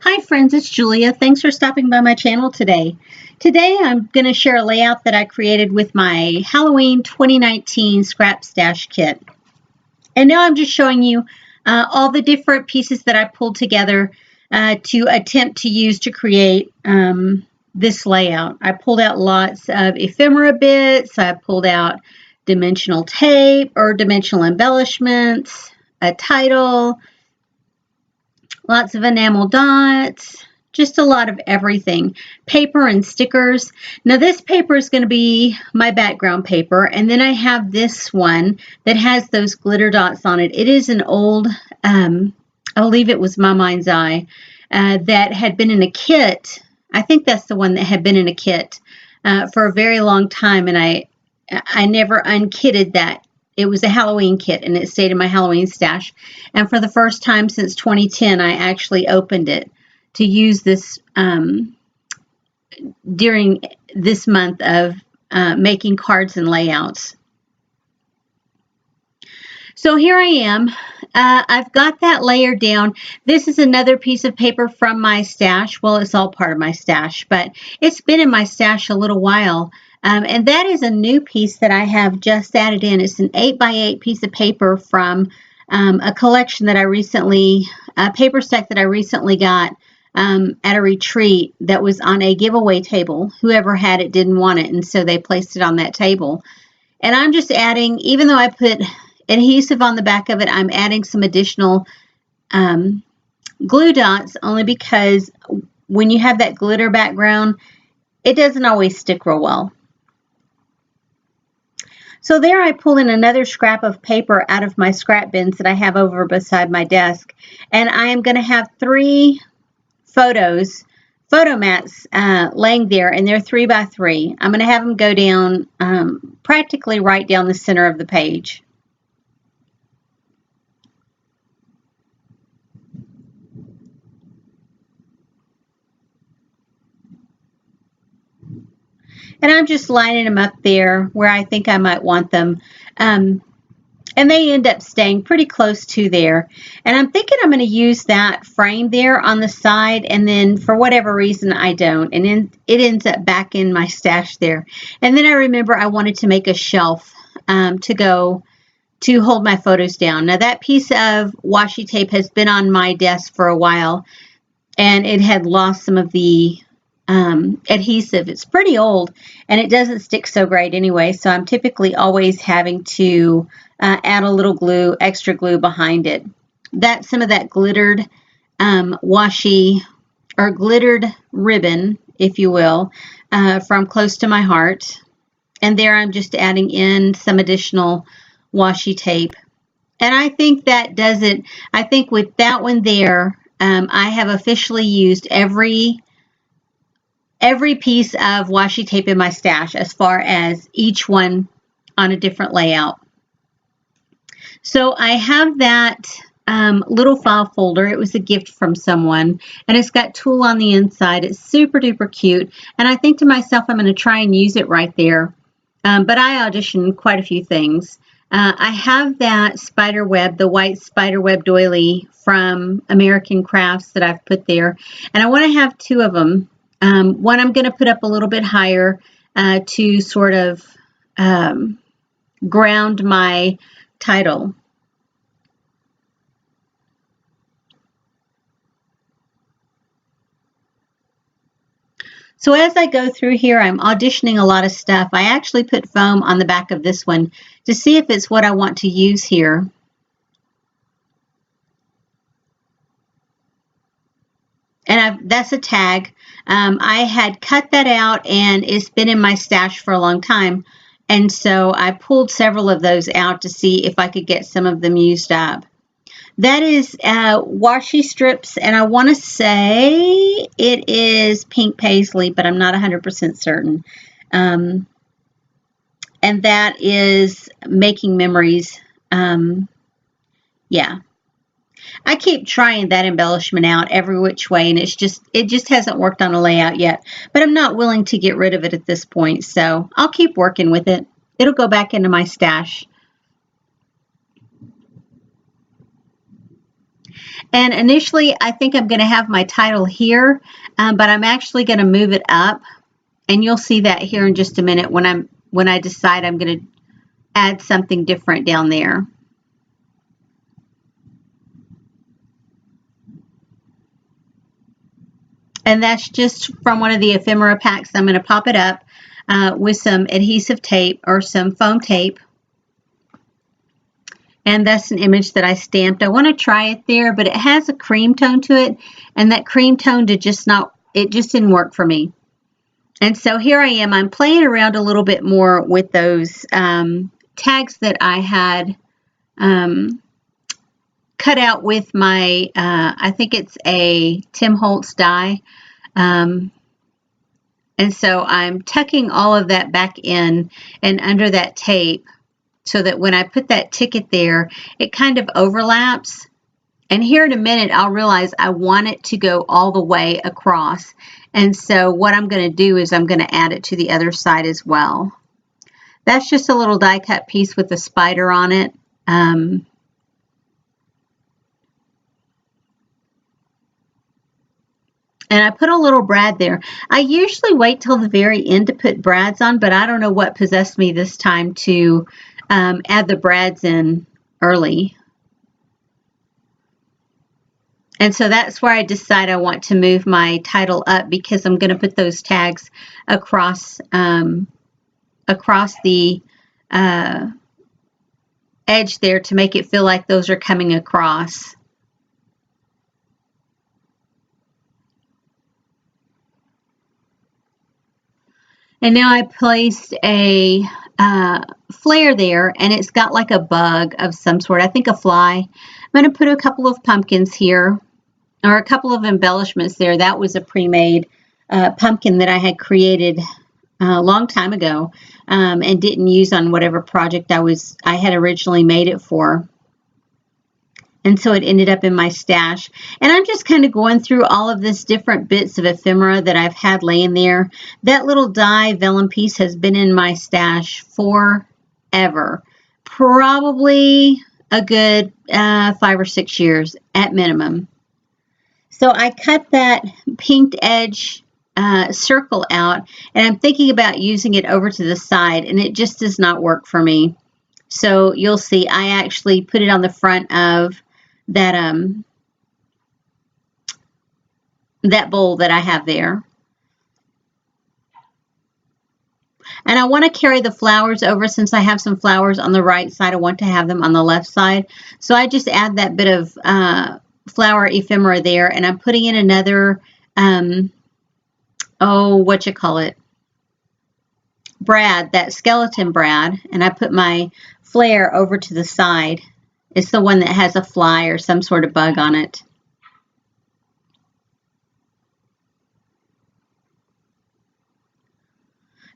Hi friends, it's Julia. Thanks for stopping by my channel today. Today I'm going to share a layout that I created with my Halloween 2019 scrap stash kit. And now I'm just showing you all the different pieces that I pulled together to attempt to use to create this layout. I pulled out lots of ephemera bits, I pulled out dimensional tape or dimensional embellishments, a title, lots of enamel dots, just a lot of everything. Paper and stickers. Now this paper is going to be my background paper, and then I have this one that has those glitter dots on it. It is an old, I believe it was My Mind's Eye, that had been in a kit. I think that's the one that had been in a kit for a very long time, and I never unkitted that. It was a Halloween kit, and it stayed in my Halloween stash. And for the first time since 2010, I actually opened it to use this during this month of making cards and layouts. So here I am. I've got that layer down. This is another piece of paper from my stash. Well, it's all part of my stash, but it's been in my stash a little while. And that is a new piece that I have just added in. It's an 8x8 piece of paper from a collection that I recently, a paper stack that I recently got at a retreat that was on a giveaway table. Whoever had it didn't want it, and so they placed it on that table. And I'm just adding, even though I put adhesive on the back of it, I'm adding some additional glue dots, only because when you have that glitter background, it doesn't always stick real well. So there I pull in another scrap of paper out of my scrap bins that I have over beside my desk. And I am going to have 3 photo mats laying there, and they're 3x3. I'm going to have them go down practically right down the center of the page. And I'm just lining them up there where I think I might want them. And they end up staying pretty close to there. And I'm thinking I'm going to use that frame there on the side, and then for whatever reason I don't. And then it ends up back in my stash there. And then I remember I wanted to make a shelf to hold my photos down. Now that piece of washi tape has been on my desk for a while, and it had lost some of the adhesive. It's pretty old, and it doesn't stick so great anyway, so I'm typically always having to add a little glue, extra glue behind it. Some of that glittered washi, or glittered ribbon, if you will, from Close to My Heart. And there I'm just adding in some additional washi tape. And I think that does it. I think with that one there, I have officially used every piece of washi tape in my stash, as far as each one on a different layout. So I have that little file folder. It was a gift from someone, and it's got tulle on the inside. It's super duper cute, and I think to myself I'm going to try and use it right there. But I auditioned quite a few things. I have that spider web, the white spider web doily from American Crafts that I've put there, and I want to have 2 of them. One I'm going to put up a little bit higher to sort of ground my title. So as I go through here, I'm auditioning a lot of stuff. I actually put foam on the back of this one to see if it's what I want to use here. And that's a tag. I had cut that out, and it's been in my stash for a long time. And so I pulled several of those out to see if I could get some of them used up. That is washi strips, and I want to say it is pink paisley, but I'm not 100% certain. And that is Making Memories. Yeah. I keep trying that embellishment out every which way, and it just hasn't worked on a layout yet. But I'm not willing to get rid of it at this point, so I'll keep working with it. It'll go back into my stash. And initially, I think I'm going to have my title here, but I'm actually going to move it up, and you'll see that here in just a minute when I decide I'm going to add something different down there. And that's just from one of the ephemera packs. I'm going to pop it up with some adhesive tape or some foam tape. And that's an image that I stamped. I want to try it there, but it has a cream tone to it, and that cream tone it just didn't work for me. And so here I am. I'm playing around a little bit more with those tags that I had cut out with my, I think it's a Tim Holtz die. And so I'm tucking all of that back in and under that tape so that when I put that ticket there, it kind of overlaps. And here in a minute, I'll realize I want it to go all the way across. And so what I'm going to do is I'm going to add it to the other side as well. That's just a little die cut piece with a spider on it. And I put a little brad there. I usually wait till the very end to put brads on, but I don't know what possessed me this time to add the brads in early. And so that's where I decide I want to move my title up, because I'm going to put those tags across the edge there to make it feel like those are coming across. And now I placed a flare there, and it's got like a bug of some sort. I think a fly. I'm going to put a couple of pumpkins here, or a couple of embellishments there. That was a pre-made pumpkin that I had created a long time ago and didn't use on whatever project I had originally made it for. And so it ended up in my stash. And I'm just kind of going through all of this different bits of ephemera that I've had laying there. That little die vellum piece has been in my stash forever. Probably a good 5 or 6 years at minimum. So I cut that pinked edge circle out, and I'm thinking about using it over to the side, and it just does not work for me. So you'll see I actually put it on the front of that that bowl that I have there. And I want to carry the flowers over. Since I have some flowers on the right side, I want to have them on the left side. So I just add that bit of flower ephemera there, and I'm putting in another brad, that skeleton brad, and I put my flare over to the side. It's the one that has a fly or some sort of bug on it.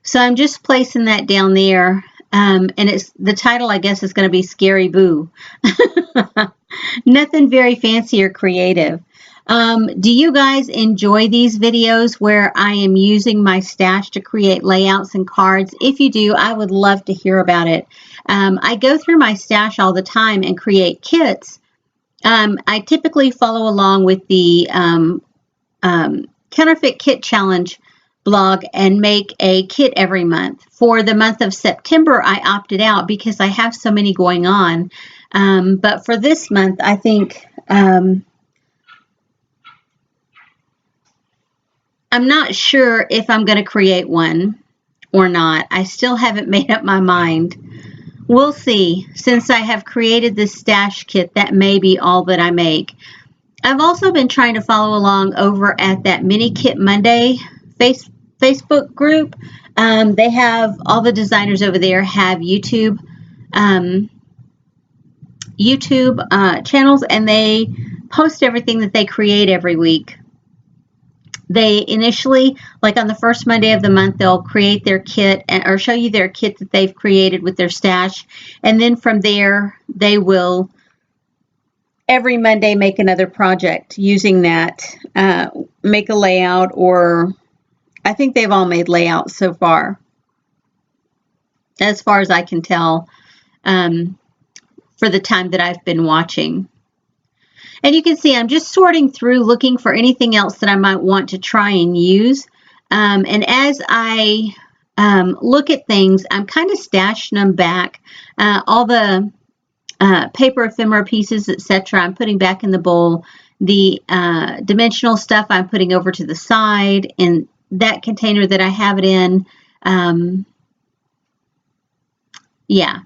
So I'm just placing that down there, and it's the title, I guess, is going to be Scary Boo. Nothing very fancy or creative. Do you guys enjoy these videos where I am using my stash to create layouts and cards? If you do, I would love to hear about it. I go through my stash all the time and create kits. I typically follow along with the Counterfeit Kit Challenge blog and make a kit every month. For the month of September, I opted out because I have so many going on. But for this month, I think I'm not sure if I'm going to create one or not. I still haven't made up my mind. We'll see. Since I have created this stash kit, that may be all that I make. I've also been trying to follow along over at that Mini Kit Monday Facebook group. They have all the designers over there have YouTube channels, and they post everything that they create every week. They initially, like on the first Monday of the month, they'll create their kit or show you their kit that they've created with their stash. And then from there, they will every Monday make another project using that, make a layout, or I think they've all made layouts so far as I can tell, for the time that I've been watching. And you can see I'm just sorting through, looking for anything else that I might want to try and use. And as I look at things, I'm kind of stashing them back. All the paper ephemera pieces, etc., I'm putting back in the bowl. The dimensional stuff I'm putting over to the side in that container that I have it in. Yeah.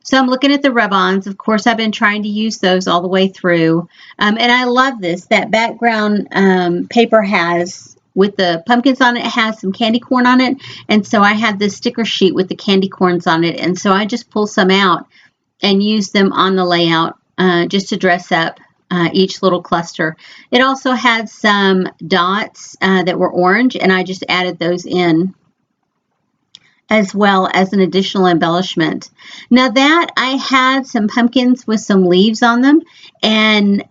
So I'm looking at the rub-ons. Of course, I've been trying to use those all the way through. And I love this. That background paper has, with the pumpkins on it, has some candy corn on it. And so I had this sticker sheet with the candy corns on it. And so I just pull some out and use them on the layout just to dress up each little cluster. It also had some dots that were orange, and I just added those in as well as an additional embellishment. Now that I had some pumpkins with some leaves on them, and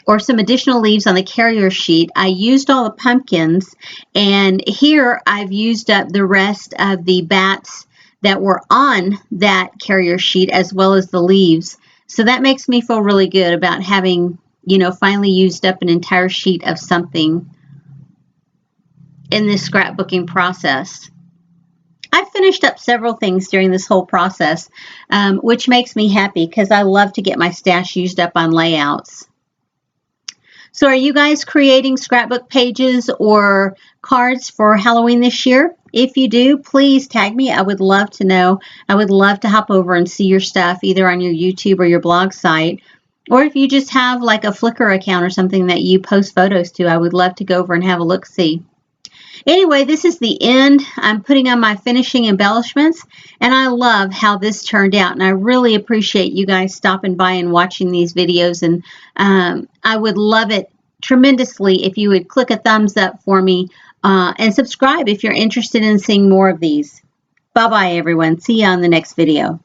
or some additional leaves on the carrier sheet, I used all the pumpkins, and here I've used up the rest of the bats that were on that carrier sheet as well as the leaves. So that makes me feel really good about having, you know, finally used up an entire sheet of something in this scrapbooking process. I've finished up several things during this whole process, which makes me happy because I love to get my stash used up on layouts. So are you guys creating scrapbook pages or cards for Halloween this year? If you do, please tag me. I would love to know. I would love to hop over and see your stuff either on your YouTube or your blog site. Or if you just have like a Flickr account or something that you post photos to, I would love to go over and have a look-see. Anyway, this is the end. I'm putting on my finishing embellishments, and I love how this turned out, and I really appreciate you guys stopping by and watching these videos, and I would love it tremendously if you would click a thumbs up for me and subscribe if you're interested in seeing more of these. Bye-bye, everyone. See you on the next video.